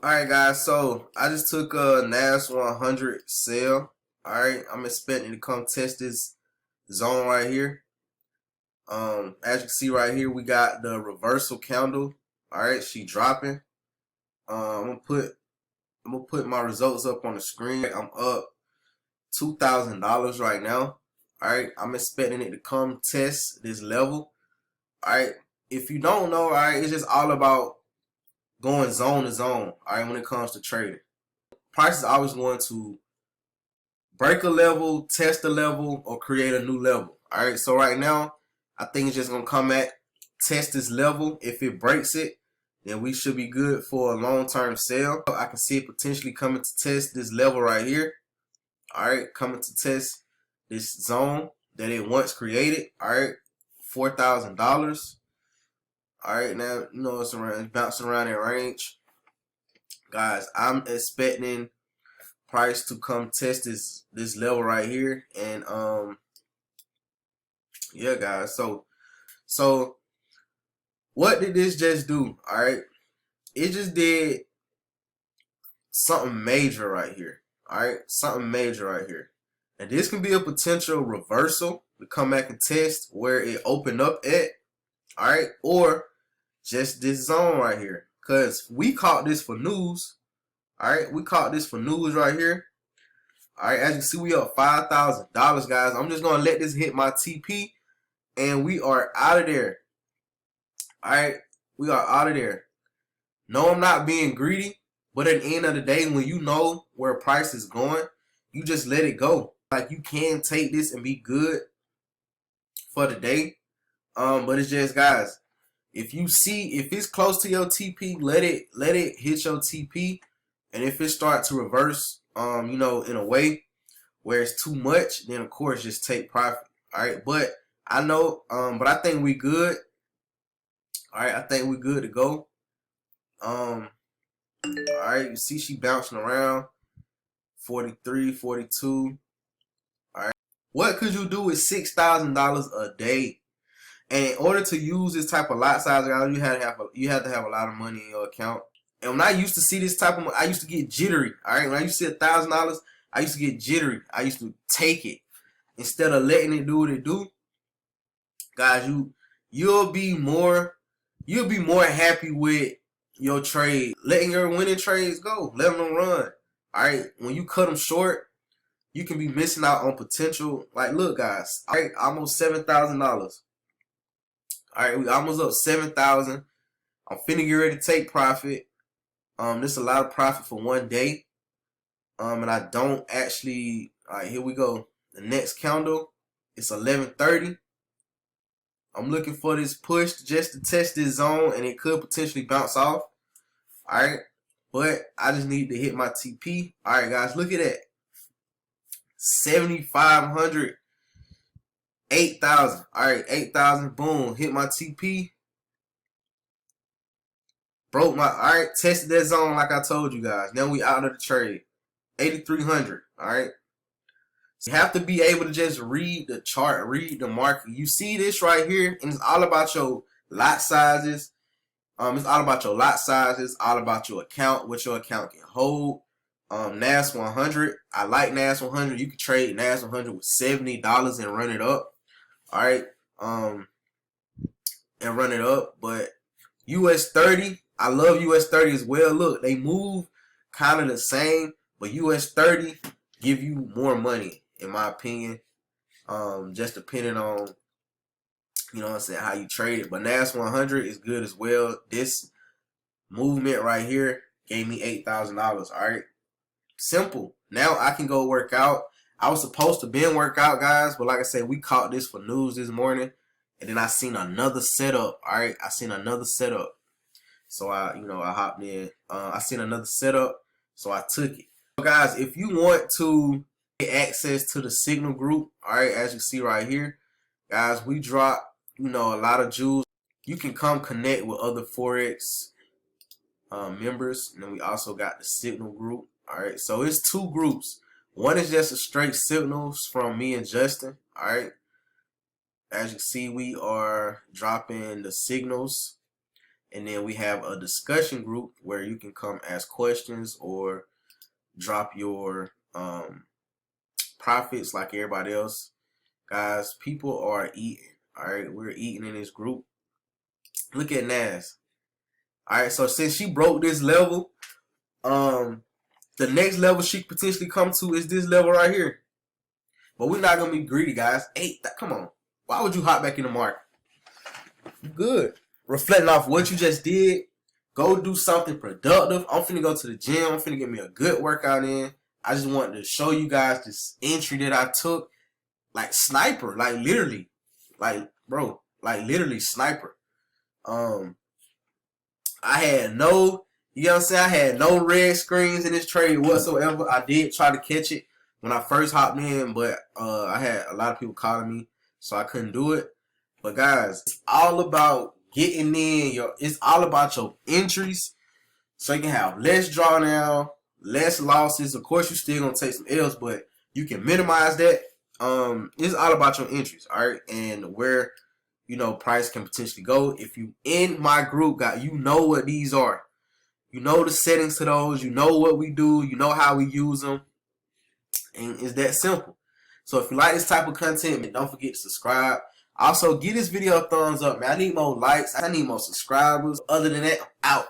Alright guys, so I just took a NAS100 sale. Alright, I'm expecting to come test this zone right here. As you can see right here, we got the reversal candle. Alright, she dropping. I'm gonna put my results up on the screen. I'm up $2,000 right now. Alright, I'm expecting it to come test this level. Alright, if you don't know, alright, it's just all about going zone to zone, alright, when it comes to trading. Price is always going to break a level, test a level, or create a new level. Alright, so right now, I think it's just going to come at test this level. If it breaks it, then we should be good for a long-term sale. I can see it potentially coming to test this level right here. Alright, coming to test this zone that it once created. Alright, $4,000. Alright, now, you know, it's bouncing around that range. Guys, I'm expecting price to come test this level right here, and yeah guys, so what did this just do? All right, it just did something major right here. All right, something major right here, and this can be a potential reversal to come back and test where it opened up at. All right, or just this zone right here, because we caught this for news. All right, we caught this for news right here. Alright, as you see, we up $5,000, guys. I'm just going to let this hit my TP, and we are out of there. Alright, we are out of there. No, I'm not being greedy, but at the end of the day, when you know where price is going, you just let it go. Like, you can take this and be good for the day. But it's just, guys, if it's close to your TP, let it hit your TP, and if it starts to reverse, you know, in a way where it's too much, then of course just take profit. Alright, but I know, but I think we good. Alright, I think we good to go. Alright, you see she bouncing around 43, 42. Alright, what could you do with $6,000 a day? And in order to use this type of lot size, you had to have a lot of money in your account. And when I used to see this type of, I used to get jittery. All right, when I used to see $1,000, I used to get jittery. I used to take it instead of letting it do what it do. Guys, you'll be more happy with your trade, letting your winning trades go, letting them run. All right, when you cut them short, you can be missing out on potential. Like, look, guys, all right, almost $7,000. All right, we almost up 7,000. I'm finna get ready to take profit. This is a lot of profit for one day. And I don't actually. All right, here we go. The next candle, it's 11:30. I'm looking for this push just to test this zone, and it could potentially bounce off. All right, but I just need to hit my TP. All right, guys, look at that. 7,500. 8,000. All right, 8,000. Boom. Hit my TP. Broke my. All right, tested that zone like I told you guys. Now we out of the trade. 8,300. All right. So you have to be able to just read the chart, read the market. You see this right here, and it's all about your lot sizes. It's all about your lot sizes, all about your account, what your account can hold. NAS100. I like NAS100. You can trade NAS100 with $70 and run it up. All right, and run it up. But US 30, I love US 30 as well. Look, they move kind of the same, but US 30 give you more money, in my opinion. Just depending on, you know what I'm saying, how you trade it. But NAS100 is good as well. This movement right here gave me $8,000. All right, simple. Now I can go work out. I was supposed to been work out, guys, but like I said, we caught this for news this morning, and then I seen another setup. All right, I seen another setup, so I hopped in. I seen another setup, so I took it. So guys, if you want to get access to the signal group, all right, as you see right here, guys, we drop a lot of jewels. You can come connect with other Forex members, and then we also got the signal group. All right, so it's two groups. One is just a straight signals from me and Justin. All right, as you see, we are dropping the signals, And then we have a discussion group where you can come ask questions or drop your profits like everybody else. Guys, people are eating. Alright, we're eating in this group. Look at NAS. Alright, so since she broke this level, the next level she could potentially come to is this level right here. But we're not gonna be greedy, guys. Hey, come on. Why would you hop back in the market? You good. Reflecting off what you just did, go do something productive. I'm finna go to the gym. I'm finna get me a good workout in. I just wanted to show you guys this entry that I took. Like sniper. Like literally. Like, bro. Like literally sniper. I had no, you know what I'm saying? I had no red screens in this trade whatsoever. I did try to catch it when I first hopped in, but I had a lot of people calling me, so I couldn't do it. But guys, it's all about getting in it's all about your entries, so you can have less drawdown, less losses. Of course, you're still gonna take some L's, but you can minimize that. It's all about your entries, all right, and where price can potentially go. If you in my group, guys, you know what these are. You know the settings to those. You know what we do. You know how we use them, and it's that simple. So if you like this type of content, man, don't forget to subscribe. Also, give this video a thumbs up, man. I need more likes. I need more subscribers. Other than that, I'm out.